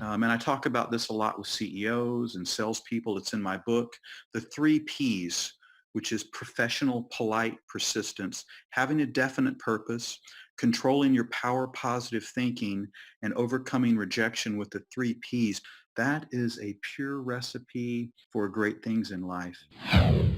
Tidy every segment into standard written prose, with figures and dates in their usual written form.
And I talk about this a lot with CEOs and salespeople. It's in my book, the three Ps, which is professional, polite, persistence, having a definite purpose, controlling your power positive thinking, and overcoming rejection with the three Ps. That is a pure recipe for great things in life.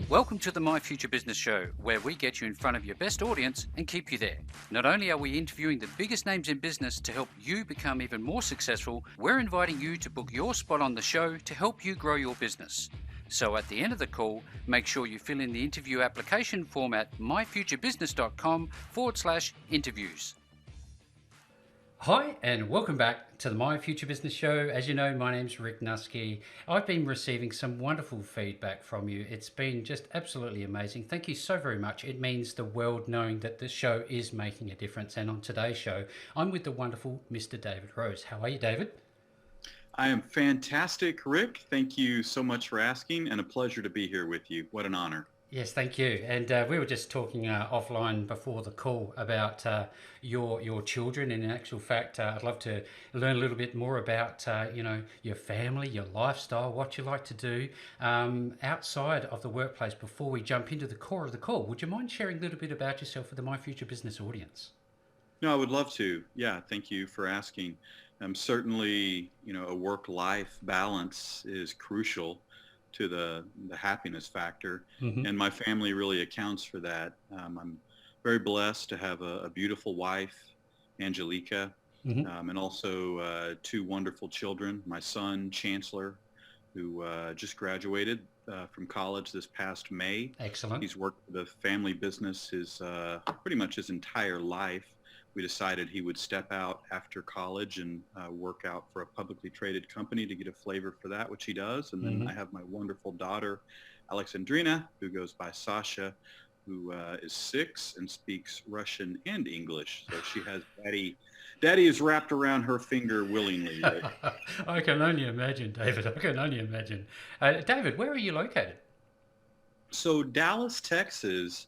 Welcome to the My Future Business Show, where we get you in front of your best audience and keep you there. Not only are we interviewing the biggest names in business to help you become even more successful, we're inviting you to book your spot on the show to help you grow your business. So at the end of the call, make sure you fill in the interview application form at myfuturebusiness.com/interviews. Hi, and welcome back to the My Future Business Show. As you know, my name's Rick Nuske. I've been receiving some wonderful feedback from you. It's been just absolutely amazing. Thank you so very much. It means the world knowing that the show is making a difference. And on today's show, I'm with the wonderful Mr. David Rose. How are you, David? I am fantastic, Rick. Thank you so much for asking, and a pleasure to be here with you. What an honor. Yes, thank you. And we were just talking offline before the call about your children. And in actual fact, I'd love to learn a little bit more about your family, your lifestyle, what you like to do outside of the workplace. Before we jump into the core of the call, would you mind sharing a little bit about yourself for the My Future Business audience? No, I would love to. Yeah, thank you for asking. Certainly, a work-life balance is crucial to the happiness factor, Hmm. and my family really accounts for that. I'm very blessed to have a beautiful wife, Angelica, Hmm. and also two wonderful children. My son, Chancellor, who just graduated from college this past May. Excellent. He's worked for the family business his pretty much his entire life. We decided he would step out after college and work out for a publicly traded company to get a flavor for that, which he does. And then I Hmm. have my wonderful daughter, Alexandrina, who goes by Sasha, who is 6 and speaks Russian and English. So she has daddy. Daddy is wrapped around her finger willingly, Rick. I can only imagine, David. I can only imagine. David, where are you located? So Dallas, Texas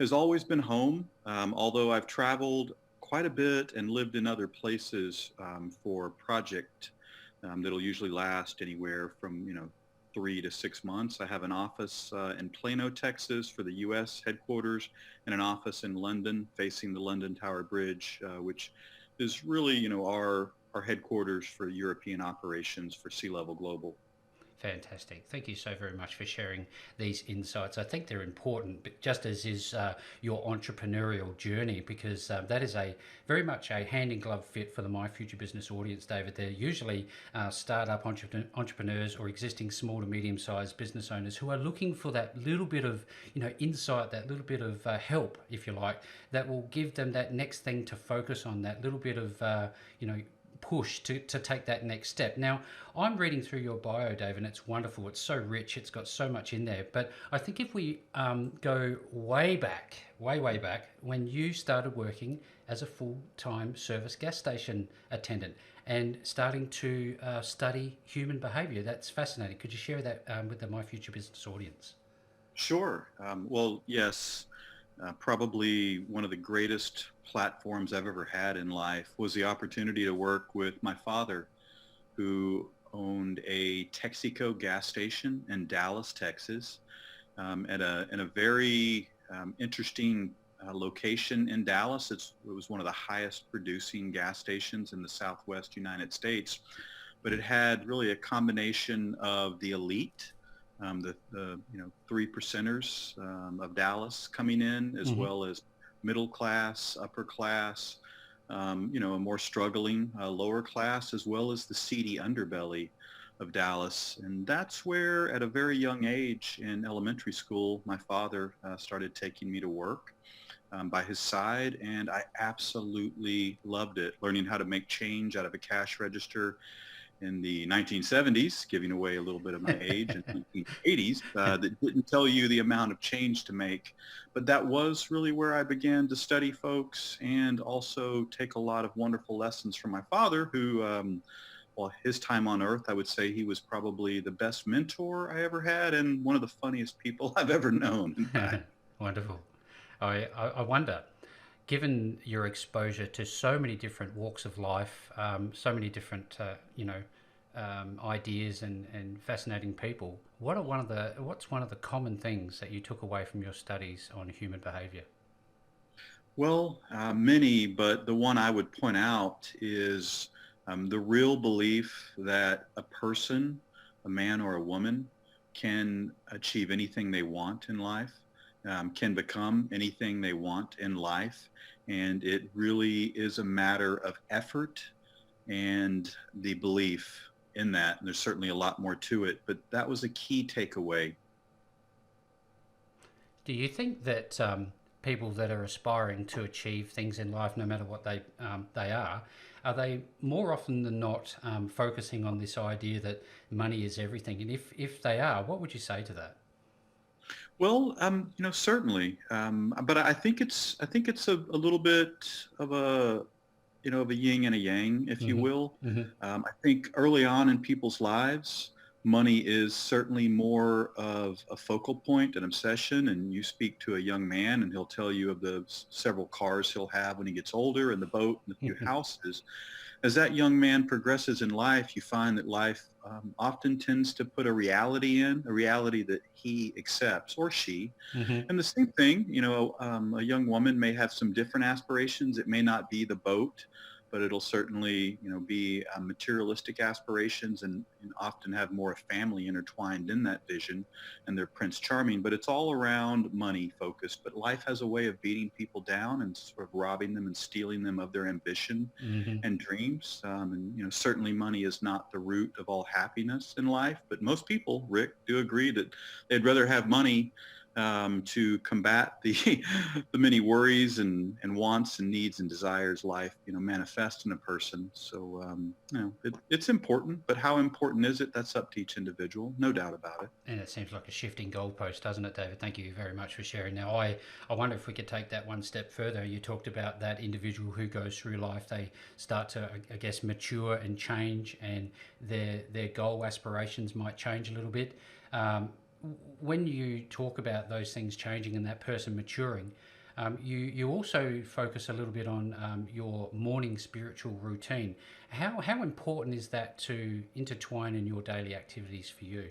has always been home, although I've traveled quite a bit and lived in other places for project that'll usually last anywhere from 3 to 6 months. I have an office in Plano, Texas, for the U.S. headquarters, and an office in London, facing the London Tower Bridge, which is really our headquarters for European operations for Sea-Level Global. Fantastic. Thank you so very much for sharing these insights. I think they're important, but just as is your entrepreneurial journey, because that is a very much a hand in glove fit for the My Future Business audience, David. They're usually startup entrepreneurs or existing small to medium sized business owners who are looking for that little bit of insight, that little bit of help, if you like, that will give them that next thing to focus on, that little bit of push to take that next step. Now, I'm reading through your bio, Dave, and it's wonderful. It's so rich. It's got so much in there. But I think if we go way back, way back, when you started working as a full-time service gas station attendant and starting to study human behavior, that's fascinating. Could you share that with the My Future Business audience? Sure. Well, yes, probably one of the greatest platforms I've ever had in life was the opportunity to work with my father, who owned a Texaco gas station in Dallas, Texas, in a very interesting location in Dallas. It was one of the highest producing gas stations in the Southwest United States, but it had really a combination of the elite, the three percenters of Dallas coming in, as Hmm. well as middle class, upper class, a more struggling lower class, as well as the seedy underbelly of Dallas. And that's where, at a very young age in elementary school, my father started taking me to work by his side, and I absolutely loved it, learning how to make change out of a cash register in the 1970s, giving away a little bit of my age, in the 1980s, that didn't tell you the amount of change to make. But that was really where I began to study folks and also take a lot of wonderful lessons from my father, who, well, his time on earth, I would say he was probably the best mentor I ever had and one of the funniest people I've ever known, in fact. Wonderful. I wonder, given your exposure to so many different walks of life, so many different, ideas and fascinating people. What's one of the common things that you took away from your studies on human behavior? Well, many, but the one I would point out is the real belief that a person, a man or a woman, can achieve anything they want in life, can become anything they want in life. And it really is a matter of effort and the belief in that. And there's certainly a lot more to it, but that was a key takeaway. Do you think that people that are aspiring to achieve things in life, no matter what they are they more often than not focusing on this idea that money is everything? And if they are, what would you say to that? Well, certainly, but I think it's a little bit of a of a yin and a yang, if you Hmm. will. Hmm. I think early on in people's lives, money is certainly more of a focal point, an obsession. And you speak to a young man, and he'll tell you of the several cars he'll have when he gets older, and the boat, and the few houses. As that young man progresses in life, you find that life often tends to put a reality in, a reality that he accepts or she. Hmm. And the same thing, a young woman may have some different aspirations. It may not be the boat, but it'll certainly, be materialistic aspirations, and often have more family intertwined in that vision, and they're Prince Charming. But it's all around money focused. But life has a way of beating people down and sort of robbing them and stealing them of their ambition Hmm. and dreams. And certainly money is not the root of all happiness in life. But most people, Rick, do agree that they'd rather have money to combat the the many worries and wants and needs and desires life manifest in a person. So it's important, but how important is it? That's up to each individual, no doubt about it. And it seems like a shifting goalpost, doesn't it, David? Thank you very much for sharing. Now, I wonder if we could take that one step further. You talked about that individual who goes through life, they start to, I guess, mature and change, and their goal aspirations might change a little bit. Um, when you talk about those things changing and that person maturing, you also focus a little bit on your morning spiritual routine. How important is that to intertwine in your daily activities for you?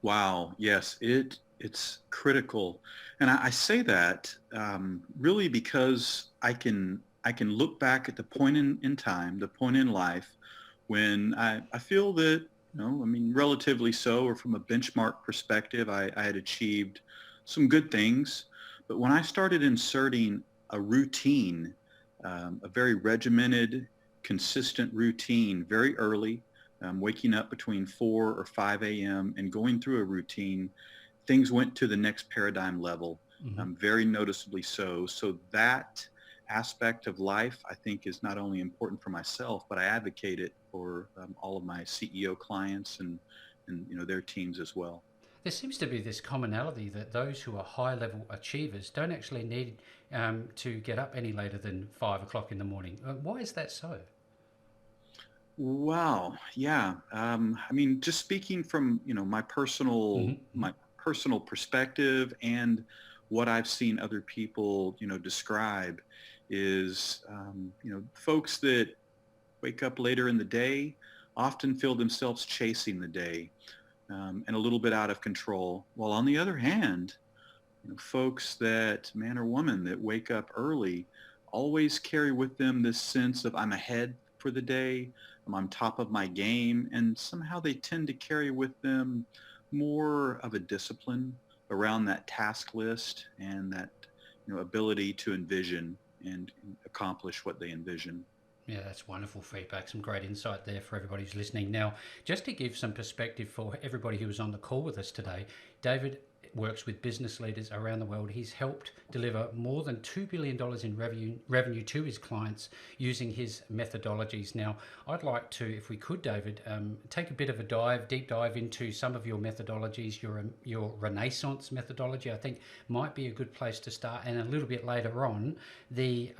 Wow, yes, it's critical. And I say that really because I can look back at the point in time, the point in life when I feel that, I mean, relatively so, or from a benchmark perspective, I had achieved some good things. But when I started inserting a routine, a very regimented, consistent routine very early, waking up between 4 or 5 a.m. and going through a routine, things went to the next paradigm level, Hmm. very noticeably so. So that aspect of life, I think, is not only important for myself, but I advocate it for all of my CEO clients and their teams as well. There seems to be this commonality that those who are high level achievers don't actually need to get up any later than 5 o'clock in the morning. Why is that so? Wow. Yeah. I mean, just speaking from, Hmm. my personal perspective and what I've seen other people, describe is, folks that wake up later in the day often feel themselves chasing the day, and a little bit out of control. While on the other hand, folks that, man or woman, that wake up early always carry with them this sense of I'm ahead for the day, I'm on top of my game, and somehow they tend to carry with them more of a discipline around that task list and that ability to envision and accomplish what they envision. Yeah, that's wonderful feedback. Some great insight there for everybody who's listening. Now, just to give some perspective for everybody who was on the call with us today, David works with business leaders around the world. He's helped deliver more than $2 billion in revenue to his clients using his methodologies. Now, I'd like to, if we could, David, take a bit of a deep dive into some of your methodologies. Your Renaissance methodology, I think, might be a good place to start, and a little bit later on, the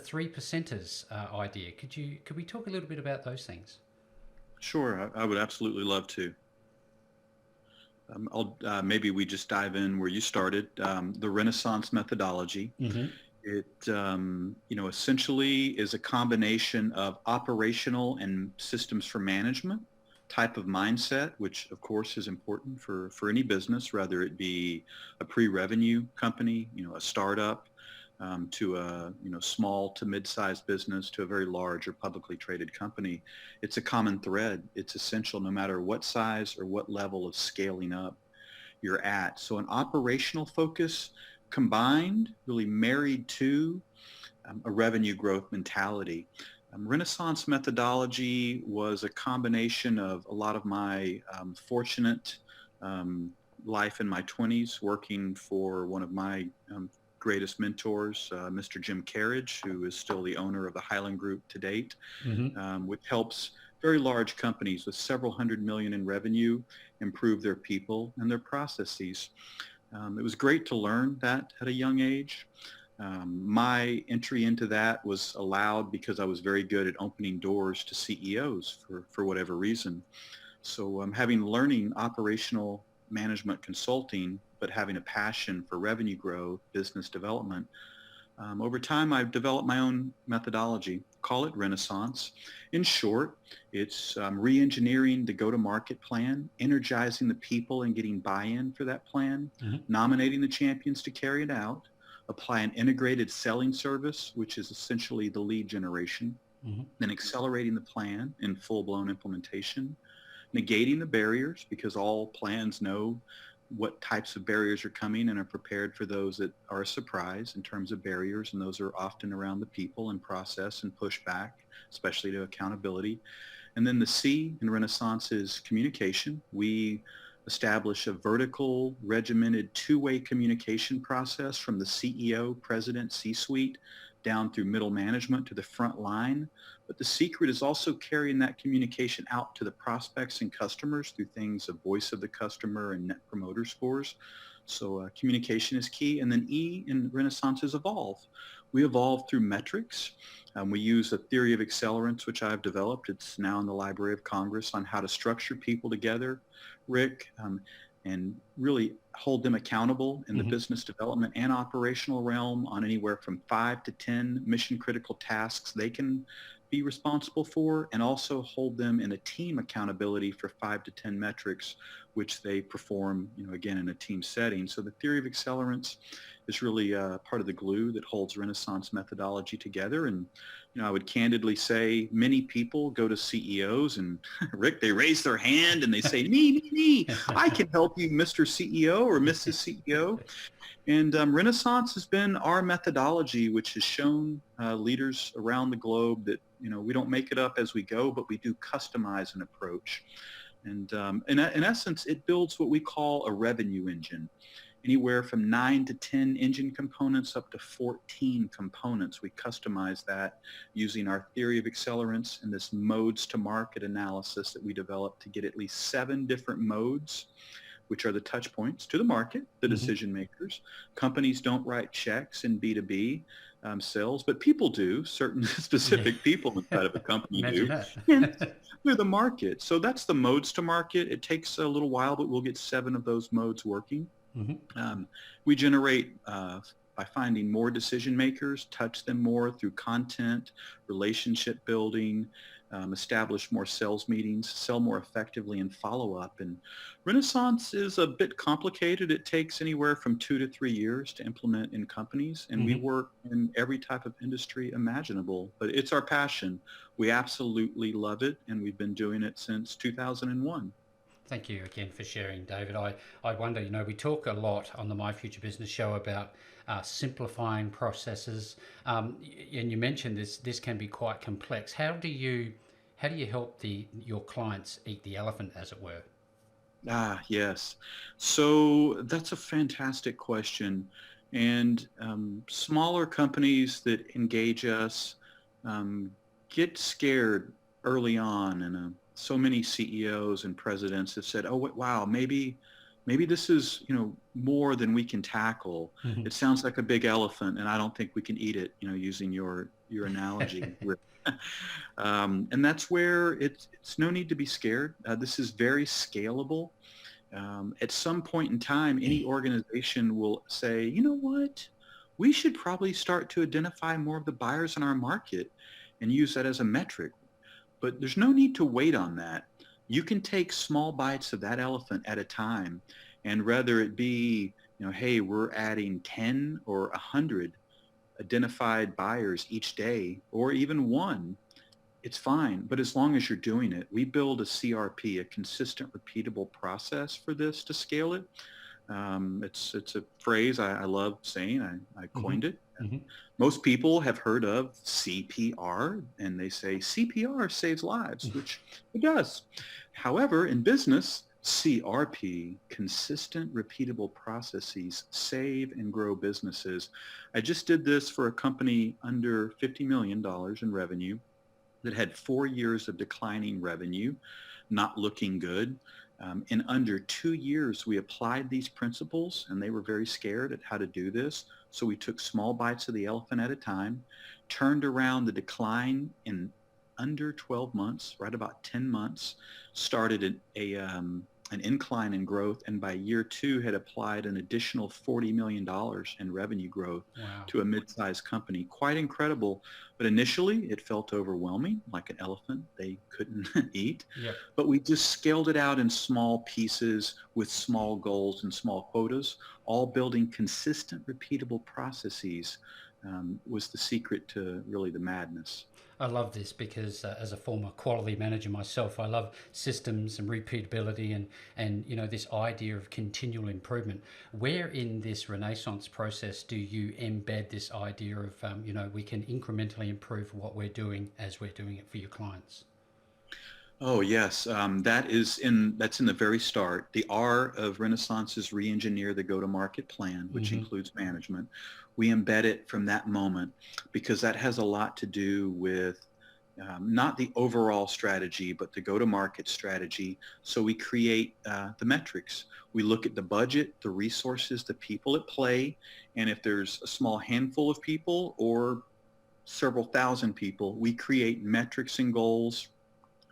three percenters idea. Could we talk a little bit about those things? Sure, I would absolutely love to. Maybe we just dive in where you started. The Renaissance methodology Mm-hmm. It, essentially is a combination of operational and systems for management type of mindset, which of course is important for any business, whether it be a pre-revenue company, a startup, to a, small to mid-sized business to a very large or publicly traded company. It's a common thread. It's essential no matter what size or what level of scaling up you're at. So an operational focus combined, really married to a revenue growth mentality. Renaissance methodology was a combination of a lot of my fortunate um, life in my 20s working for one of my greatest mentors, Mr. Jim Carriage, who is still the owner of the Highland Group to date, Hmm. which helps very large companies with several hundred million in revenue improve their people and their processes. It was great to learn that at a young age. My entry into that was allowed because I was very good at opening doors to CEOs for whatever reason. So having learning operational management consulting, but having a passion for revenue growth, business development, over time, I've developed my own methodology. Call it Renaissance. In short, it's re-engineering the go-to-market plan, energizing the people and getting buy-in for that plan, Hmm. nominating the champions to carry it out, apply an integrated selling service, which is essentially the lead generation, Hmm. then accelerating the plan in full-blown implementation, negating the barriers because all plans know what types of barriers are coming and are prepared for those that are a surprise in terms of barriers. And those are often around the people and process and pushback, especially to accountability. And then the C in Renaissance is communication. We establish a vertical, regimented, two-way communication process from the CEO, president, C-suite, down through middle management to the front line. But the secret is also carrying that communication out to the prospects and customers through things of voice of the customer and net promoter scores. So communication is key. And then E in Renaissance is evolve. We evolve through metrics. We use a theory of accelerants, which I've developed. It's now in the Library of Congress on how to structure people together, Rick, and really hold them accountable in the Hmm. business development and operational realm on anywhere from 5 to 10 mission critical tasks they can be responsible for, and also hold them in a team accountability for 5 to 10 metrics, which they perform, again, in a team setting. So the theory of accelerants is really part of the glue that holds Renaissance methodology together. And, I would candidly say many people go to CEOs and Rick, they raise their hand and they say, me, I can help you, Mr. CEO or Mrs. CEO. And Renaissance has been our methodology, which has shown leaders around the globe that, we don't make it up as we go, but we do customize an approach. And in essence, it builds what we call a revenue engine, anywhere from 9 to 10 engine components up to 14 components. We customize that using our theory of accelerants and this modes to market analysis that we developed to get at least 7 different modes, which are the touch points to the market, the Hmm. decision makers. Companies don't write checks in B2B sales, but people do. Certain Yeah. specific people inside of a company Imagine do. that. And they're the market. So that's the modes to market. It takes a little while, but we'll get 7 of those modes working. Hmm. Um, we generate by finding more decision makers, touch them more through content, relationship building, establish more sales meetings, sell more effectively, and follow up. And Renaissance is a bit complicated. It takes anywhere from 2 to 3 years to implement in companies, and we Hmm. work in every type of industry imaginable. But it's our passion. We absolutely love it, and we've been doing it since 2001. Thank you again for sharing, David. I wonder, we talk a lot on the My Future Business show about simplifying processes, and you mentioned this can be quite complex. How do you help your clients eat the elephant, as it were? Ah, yes. So that's a fantastic question. And smaller companies that engage us um, get scared early on. And so many CEOs and presidents have said, "Oh, wow, maybe this is more than we can tackle. Hmm. It sounds like a big elephant, and I don't think we can eat it." Using your analogy. And that's where it's no need to be scared. This is very scalable. At some point in time, any organization will say, you know what? we should probably start to identify more of the buyers in our market and use that as a metric. But there's no need to wait on that. You can take small bites of that elephant at a time. And whether it be, hey, we're adding 10 or 100 identified buyers each day, or even one, it's fine. But as long as you're doing it, we build a CRP, a consistent, repeatable process for this to scale it. It's a phrase I love saying. I Hmm. coined it. Hmm. Most people have heard of CPR, and they say CPR saves lives, which it does. However, in business, CRP, consistent, repeatable processes, save and grow businesses. I just did this for a company under $50 million in revenue that had 4 years of declining revenue, not looking good. In under 2 years, we applied these principles, and they were very scared at how to do this. So we took small bites of the elephant at a time, turned around the decline in under 12 months, right about 10 months, started an incline in growth, and by year two had applied an additional $40 million in revenue growth Wow. to a mid-sized company. Quite incredible. But initially, it felt overwhelming, like an elephant they couldn't eat. Yep. But we just scaled it out in small pieces with small goals and small quotas, all building consistent, repeatable processes was the secret to really the madness. I love this because as a former quality manager myself, I love systems and repeatability and this idea of continual improvement. Where in this renaissance process do you embed this idea of we can incrementally improve what we're doing as we're doing it for your clients? Oh yes, that's in the very start. The R of Renaissance is re-engineer the go-to-market plan, which Hmm. includes management. We embed it from that moment because that has a lot to do with not the overall strategy, but the go-to-market strategy. So we create the metrics. We look at the budget, the resources, the people at play, and if there's a small handful of people or several thousand people, we create metrics and goals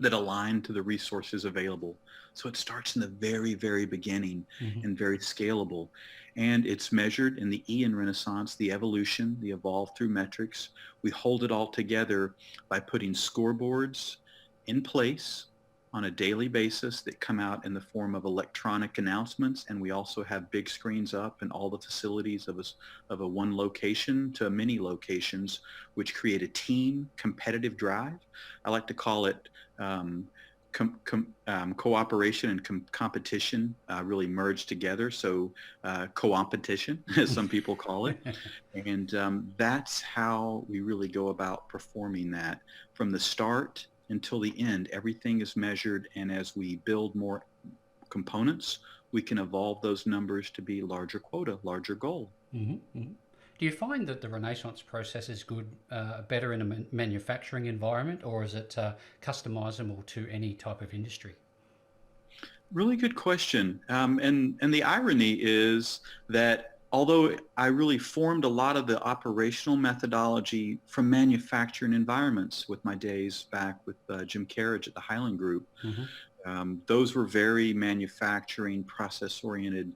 that align to the resources available. So it starts in the very, very beginning Hmm. and very scalable. And it's measured in the E in Renaissance, the evolution, the evolve through metrics. We hold it all together by putting scoreboards in place on a daily basis that come out in the form of electronic announcements. And we also have big screens up in all the facilities of a one location to many locations, which create a team competitive drive. I like to call it um, cooperation and competition really merge together. So co-opetition, as some people call it. And that's how we really go about performing that. From the start until the end, everything is measured. And as we build more components, we can evolve those numbers to be larger quota, larger goal. Hmm. Hmm. Do you find that the Renaissance process is good, better in a manufacturing environment, or is it customizable to any type of industry? Really good question. And the irony is that although I really formed a lot of the operational methodology from manufacturing environments with my days back with Jim Carriage at the Highland Group, Hmm. those were very manufacturing, process-oriented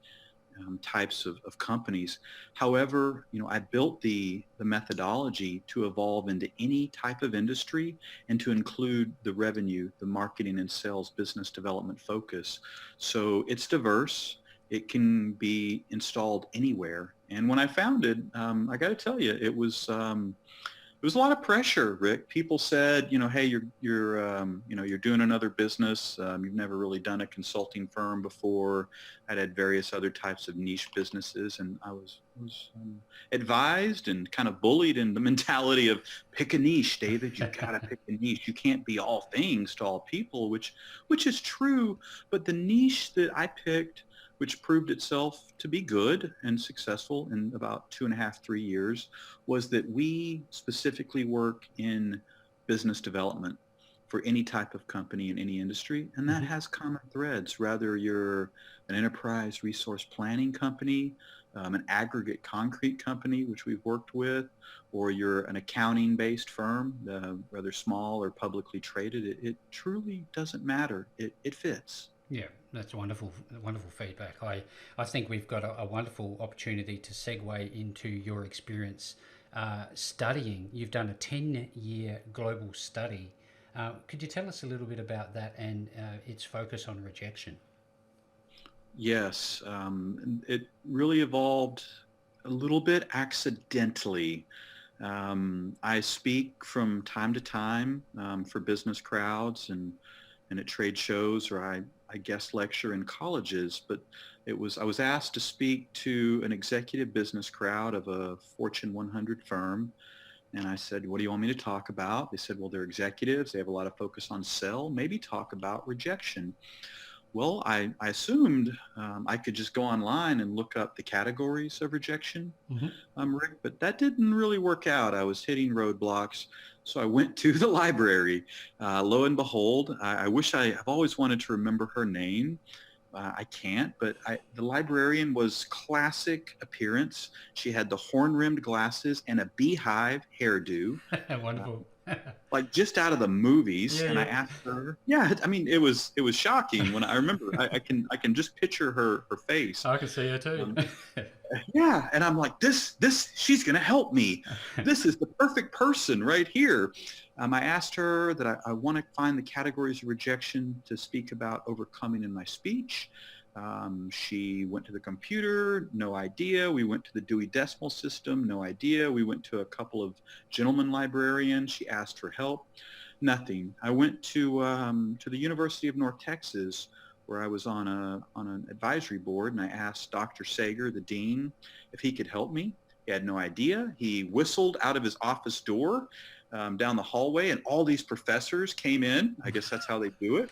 types of companies. However, I built the methodology to evolve into any type of industry and to include the revenue, the marketing and sales business development focus. So it's diverse. It can be installed anywhere. And when I founded, I got to tell you, it was a lot of pressure, Rick. People said, hey, you're doing another business. You've never really done a consulting firm before. I'd had various other types of niche businesses, and I was advised and kind of bullied in the mentality of pick a niche, David. You got to pick a niche. You can't be all things to all people, which is true. But the niche that I picked, which proved itself to be good and successful in about 2.5, 3 years, was that we specifically work in business development for any type of company in any industry. And that Hmm. has common threads, whether you're an enterprise resource planning company, an aggregate concrete company, which we've worked with, or you're an accounting-based firm, whether small or publicly traded. It truly doesn't matter. It fits. Yeah, that's wonderful, wonderful feedback. I think we've got a wonderful opportunity to segue into your experience studying. You've done a 10-year global study. Could you tell us a little bit about that and its focus on rejection? Yes, it really evolved a little bit accidentally. I speak from time to time for business crowds and at trade shows, or I guest lecture in colleges. But I was asked to speak to an executive business crowd of a Fortune 100 firm. And I said, what do you want me to talk about? They said, well, they're executives. They have a lot of focus on sell. Maybe talk about rejection. Well, I assumed I could just go online and look up the categories of rejection, Hmm. Rick, but that didn't really work out. I was hitting roadblocks. So I went to the library. Lo and behold, I wish I've always wanted to remember her name. I can't, but the librarian was classic appearance. She had the horn-rimmed glasses and a beehive hairdo. Uh, Wonderful. like just out of the movies. Yeah, And I yeah. asked her, yeah, I mean, it was shocking when I remember, I can just picture her face. I can see her too. Um, yeah. And I'm like, she's going to help me. This is the perfect person right here. I asked her that I want to find the categories of rejection to speak about overcoming in my speech. She went to the computer, no idea. We went to the Dewey Decimal System, no idea. We went to a couple of gentlemen librarians. She asked for help, nothing. I went to the University of North Texas, where I was on an advisory board, and I asked Dr. Sager, the dean, if he could help me. He had no idea. He whistled out of his office door down the hallway, and all these professors came in. I guess that's how they do it.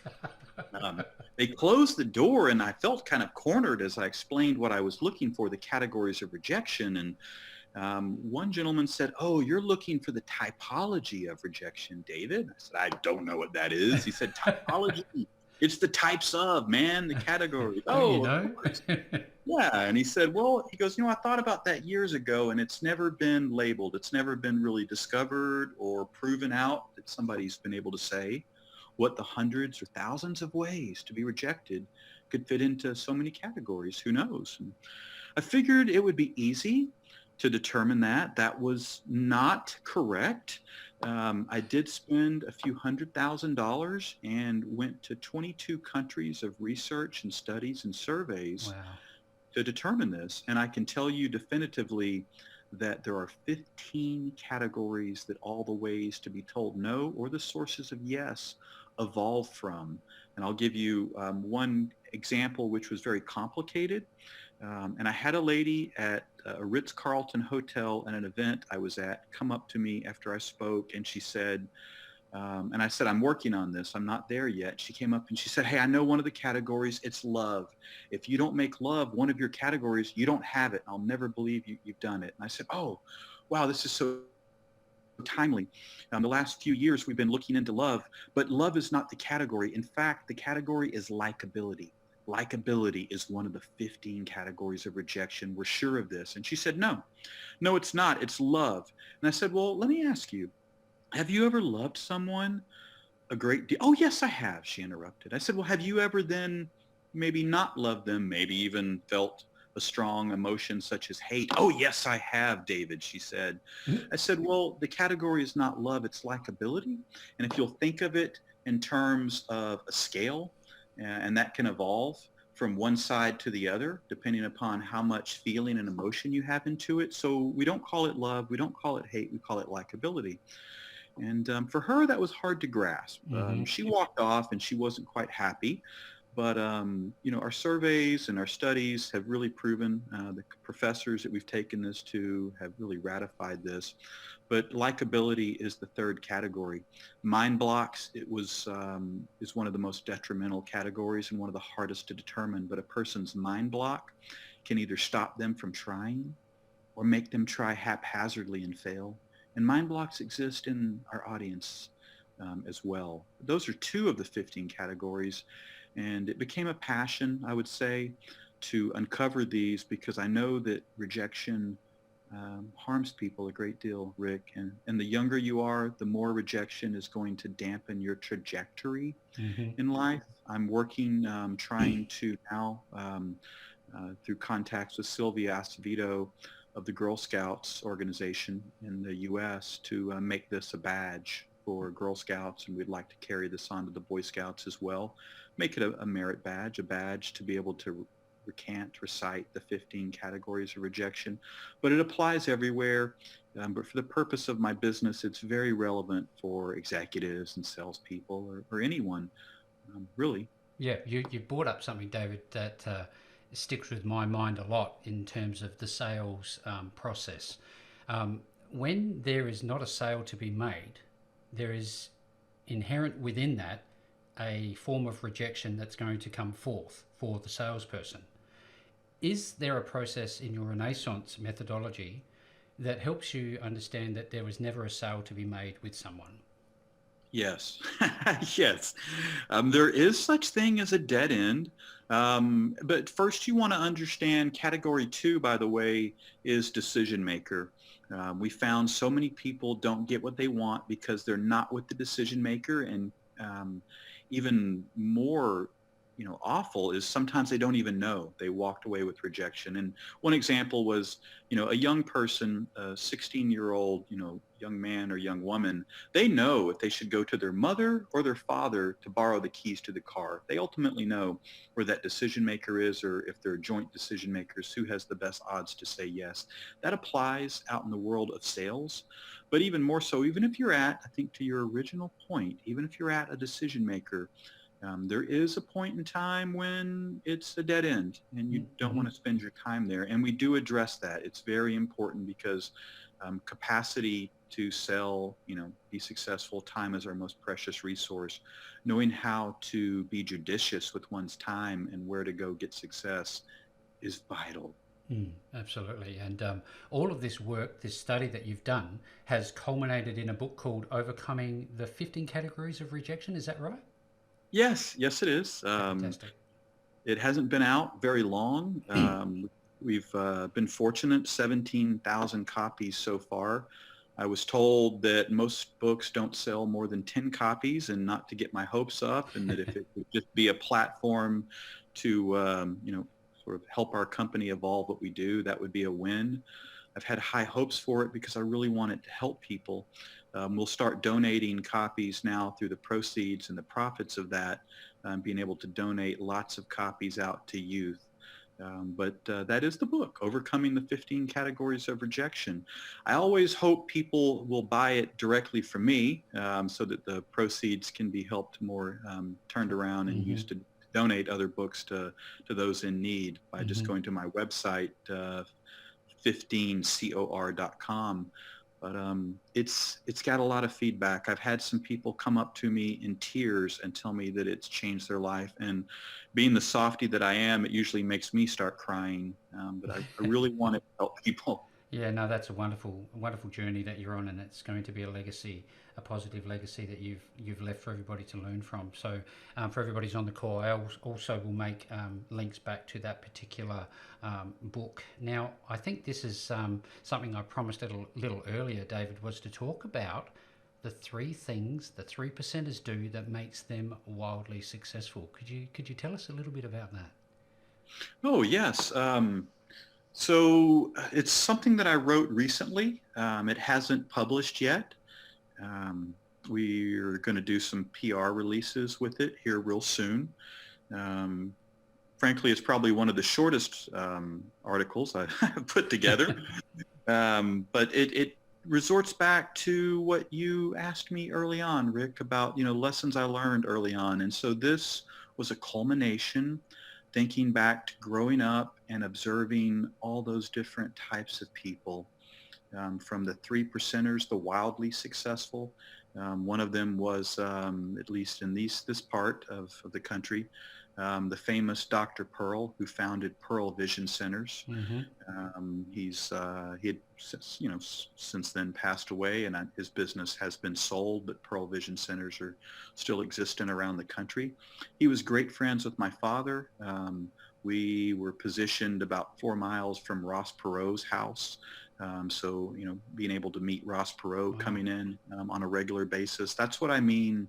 They closed the door, and I felt kind of cornered as I explained what I was looking for, the categories of rejection. And one gentleman said, oh, you're looking for the typology of rejection, David. I said, I don't know what that is. He said, typology. It's the types of, man, the categories. Don't you Oh, of know? course. Yeah. And he said, well, he goes, I thought about that years ago, and it's never been labeled. It's never been really discovered or proven out that somebody's been able to say what the hundreds or thousands of ways to be rejected could fit into so many categories. Who knows? And I figured it would be easy to determine that. That was not correct. I did spend a few $100,000 and went to 22 countries of research and studies and surveys Wow. to determine this. And I can tell you definitively that there are 15 categories that all the ways to be told no or the sources of yes evolve from. And I'll give you one example which was very complicated. And I had a lady at a Ritz-Carlton hotel at an event I was at come up to me after I spoke, and she said, and I said, I'm working on this. I'm not there yet. She came up and she said, hey, I know one of the categories. It's love. If you don't make love one of your categories, you don't have it. I'll never believe you've done it. And I said, oh, wow, this is so timely. The last few years, we've been looking into love, but love is not the category. In fact, the category is likability. Likability is one of the 15 categories of rejection. We're sure of this. And she said, no, it's not. It's love. And I said, well, let me ask you, have you ever loved someone a great deal? Oh, yes, I have, she interrupted. I said, well, have you ever then maybe not loved them, maybe even felt a strong emotion such as hate? Oh, yes, I have, David, she said. I said, well, the category is not love, it's likability. And if you'll think of it in terms of a scale, and that can evolve from one side to the other, depending upon how much feeling and emotion you have into it. So we don't call it love, we don't call it hate, we call it likability. And for her, that was hard to grasp. Hmm. She walked off and she wasn't quite happy. But, our surveys and our studies have really proven, the professors that we've taken this to have really ratified this. But likability is the third category. Mind blocks, is one of the most detrimental categories and one of the hardest to determine. But a person's mind block can either stop them from trying or make them try haphazardly and fail. And mind blocks exist in our audience as well. Those are two of the 15 categories. And it became a passion, I would say, to uncover these because I know that rejection harms people a great deal, Rick. And the younger you are, the more rejection is going to dampen your trajectory Hmm. in life. I'm working, trying to now, through contacts with Sylvia Acevedo of the Girl Scouts organization in the U.S. to make this a badge for Girl Scouts, and we'd like to carry this on to the Boy Scouts as well. Make it a merit badge, a badge to be able to recite the 15 categories of rejection. But it applies everywhere. But for the purpose of my business, it's very relevant for executives and salespeople or anyone, really. Yeah, you brought up something, David, that sticks with my mind a lot in terms of the sales process. Um, when there is not a sale to be made, there is inherent within that a form of rejection that's going to come forth for the salesperson. Is there a process in your Renaissance methodology that helps you understand that there was never a sale to be made with someone? Yes, yes. There is such thing as a dead end. But first you want to understand category two, by the way, is decision maker. We found so many people don't get what they want because they're not with the decision maker. And um, even more, awful is sometimes they don't even know they walked away with rejection. And one example was, a young person, a 16-year-old, young man or young woman, they know if they should go to their mother or their father to borrow the keys to the car. They ultimately know where that decision maker is, or if they're joint decision makers, who has the best odds to say yes. That applies out in the world of sales. But even more so, even if you're at, I think to your original point, even if you're at a decision maker, there is a point in time when it's a dead end and you don't Mm-hmm. want to spend your time there. And we do address that. It's very important because capacity to sell, be successful, time is our most precious resource. Knowing how to be judicious with one's time and where to go get success is vital. Mm, absolutely. And all of this work, this study that you've done, has culminated in a book called Overcoming the 15 Categories of Rejection. Is that right? Yes, yes, it is. Fantastic. It hasn't been out very long. We've been fortunate, 17,000 copies so far. I was told that most books don't sell more than 10 copies and not to get my hopes up, and that if it would just be a platform to, sort of help our company evolve what we do, that would be a win. I've had high hopes for it because I really want it to help people. We'll start donating copies now through the proceeds and the profits of that, being able to donate lots of copies out to youth. But that is the book, Overcoming the 15 Categories of Rejection. I always hope people will buy it directly from me, so that the proceeds can be helped more, turned around and Mm-hmm. used to donate other books to those in need by just Mm-hmm. going to my website, 15cor.com. But it's got a lot of feedback. I've had some people come up to me in tears and tell me that it's changed their life. And being the softy that I am, it usually makes me start crying. But I really want to help people. Yeah, no, that's a wonderful journey that you're on, and it's going to be a legacy, a positive legacy that you've left for everybody to learn from. So, for everybody's on the call, I also will make links back to that particular book. Now, I think this is something I promised a little earlier, David, was to talk about the three things the 3%ers do that makes them wildly successful. Could you tell us a little bit about that? Oh, yes. So it's something that I wrote recently. It hasn't published yet. Um, we're going to do some PR releases with it here real soon. Um, Frankly, it's probably one of the shortest articles I've put together. But it resorts back to what you asked me early on, Rick, about, lessons I learned early on. And so this was a culmination, thinking back to growing up and observing all those different types of people, from the 3%ers, the wildly successful. One of them was, at least in this part of the country, the famous Dr. Pearl, who founded Pearl Vision Centers. Mm-hmm. He had since, since then passed away, and his business has been sold, but Pearl Vision Centers are still existent around the country. He was great friends with my father. We were positioned about 4 miles from Ross Perot's house. So, being able to meet Ross Perot Wow. coming in on a regular basis, that's what I mean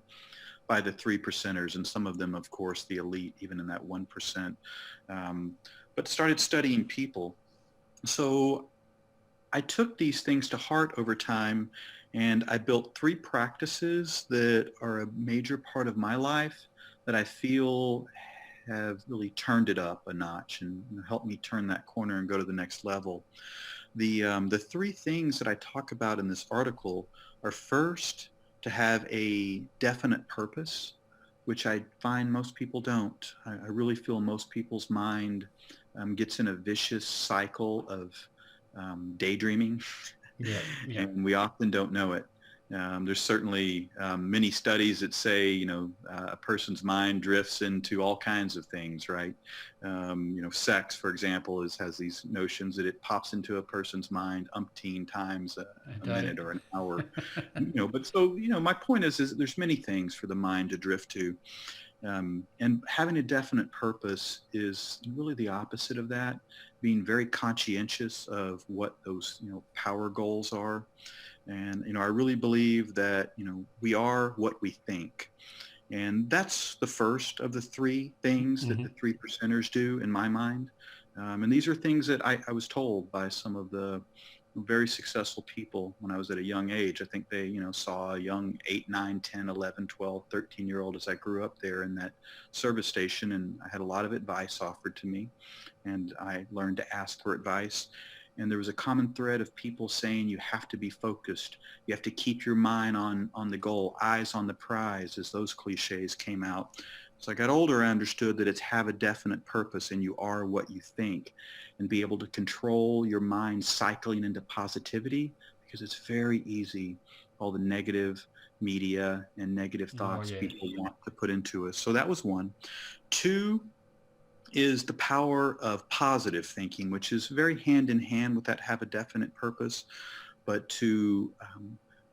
by the 3%ers, and some of them, of course, the elite, even in that 1%. Um, but started studying people. So I took these things to heart over time, and I built three practices that are a major part of my life that I feel have really turned it up a notch and helped me turn that corner and go to the next level. The three things that I talk about in this article are, first, to have a definite purpose, which I find most people don't. I really feel most people's mind gets in a vicious cycle of daydreaming, Yeah. Yeah. and we often don't know it. There's certainly many studies that say, a person's mind drifts into all kinds of things, right? Sex, for example, has these notions that it pops into a person's mind umpteen times A a day. minute or an hour. But so, my point is there's many things for the mind to drift to. And having a definite purpose is really the opposite of that, being very conscientious of what those, power goals are. And, I really believe that, we are what we think. And that's the first of the three things that Mm-hmm. the 3%ers do in my mind. And these are things that I was told by some of the very successful people when I was at a young age. I think they, saw a young 8, 9, 10, 11, 12, 13-year-old as I grew up there in that service station. And I had a lot of advice offered to me, and I learned to ask for advice. And there was a common thread of people saying you have to be focused. You have to keep your mind on the goal, eyes on the prize, as those cliches came out. As I got older, I understood that it's have a definite purpose, and you are what you think, and be able to control your mind cycling into positivity, because it's very easy, all the negative media and negative Oh, thoughts yeah. people want to put into us. So that was one. Two is the power of positive thinking, which is very hand in hand with that have a definite purpose, but to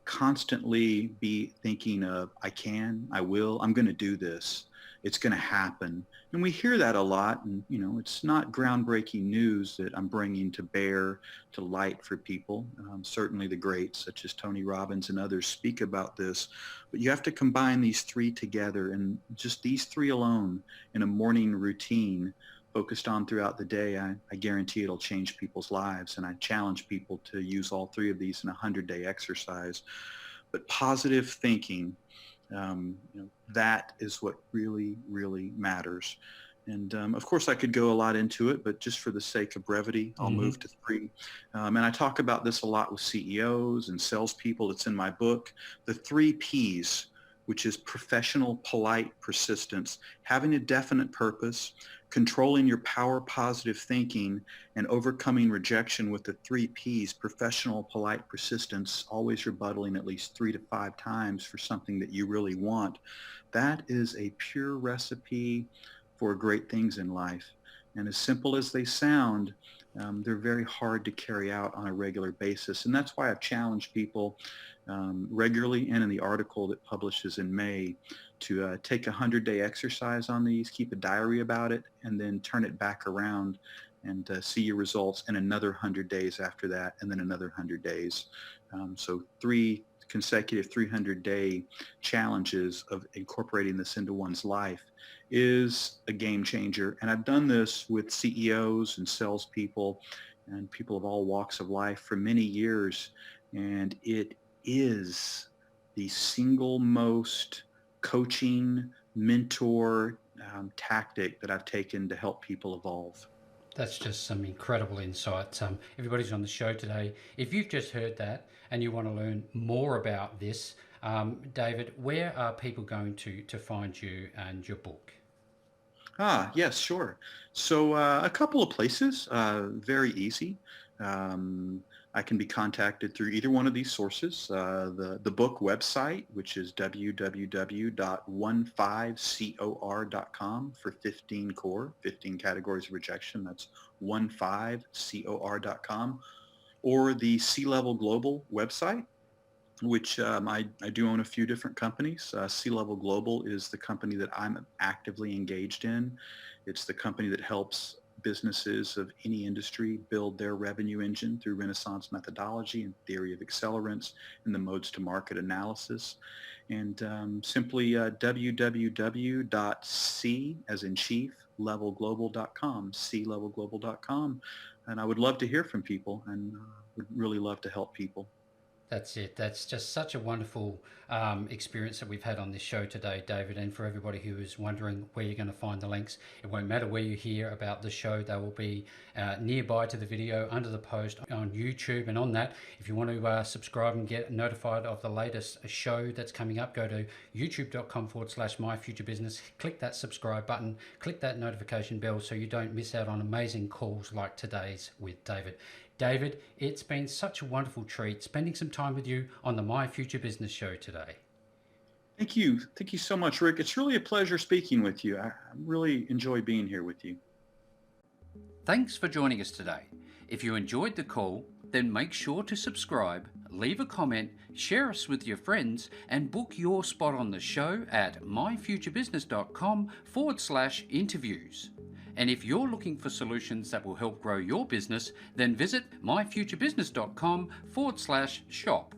constantly be thinking of, I can, I will, I'm going to do this. It's going to happen. And we hear that a lot. And, it's not groundbreaking news that I'm bringing to bear to light for people. Certainly the greats such as Tony Robbins and others speak about this. But you have to combine these three together, and just these three alone in a morning routine focused on throughout the day, I guarantee it'll change people's lives. And I challenge people to use all three of these in a 100-day exercise. But positive thinking, that is what really, really matters. And of course, I could go a lot into it, but just for the sake of brevity, I'll Mm-hmm. move to three. And I talk about this a lot with CEOs and salespeople. It's in my book, the 3 Ps, which is professional, polite, persistence, having a definite purpose, controlling your power, positive thinking, and overcoming rejection with the 3 Ps, professional, polite, persistence, always rebuttaling at least 3 to 5 times for something that you really want. That is a pure recipe for great things in life. And as simple as they sound, they're very hard to carry out on a regular basis. And that's why I've challenged people regularly, and in the article that publishes in May, to take a 100-day exercise on these, keep a diary about it, and then turn it back around and see your results in another 100 days after that, and then another 100 days. So 3 consecutive 300-day challenges of incorporating this into one's life is a game changer. And I've done this with CEOs and salespeople and people of all walks of life for many years. And it is the single most coaching, mentor tactic that I've taken to help people evolve. That's just some incredible insights. Everybody's on the show today. If you've just heard that and you want to learn more about this, David, where are people going to find you and your book? Yes, sure. So a couple of places, very easy. Um, I can be contacted through either one of these sources. The book website, which is www.15cor.com for 15 core, 15 categories of rejection. That's 15cor.com. Or the Clevelglobal website, which I do own a few different companies. Clevelglobal is the company that I'm actively engaged in. It's the company that helps businesses of any industry build their revenue engine through Renaissance methodology and theory of accelerants and the modes to market analysis. And simply www.c as in chief levelglobal.com, clevelglobal.com. And I would love to hear from people and would really love to help people. That's it. That's just such a wonderful experience that we've had on this show today, David. And for everybody who is wondering where you're going to find the links, it won't matter where you hear about the show. They will be nearby to the video under the post on YouTube. And on that, if you want to subscribe and get notified of the latest show that's coming up, go to youtube.com/myfuturebusiness. Click that subscribe button. Click that notification bell so you don't miss out on amazing calls like today's with David. David, it's been such a wonderful treat spending some time with you on the My Future Business show today. Thank you. Thank you so much, Rick. It's really a pleasure speaking with you. I really enjoy being here with you. Thanks for joining us today. If you enjoyed the call, then make sure to subscribe, leave a comment, share us with your friends, and book your spot on the show at myfuturebusiness.com/interviews. And if you're looking for solutions that will help grow your business, then visit myfuturebusiness.com/shop.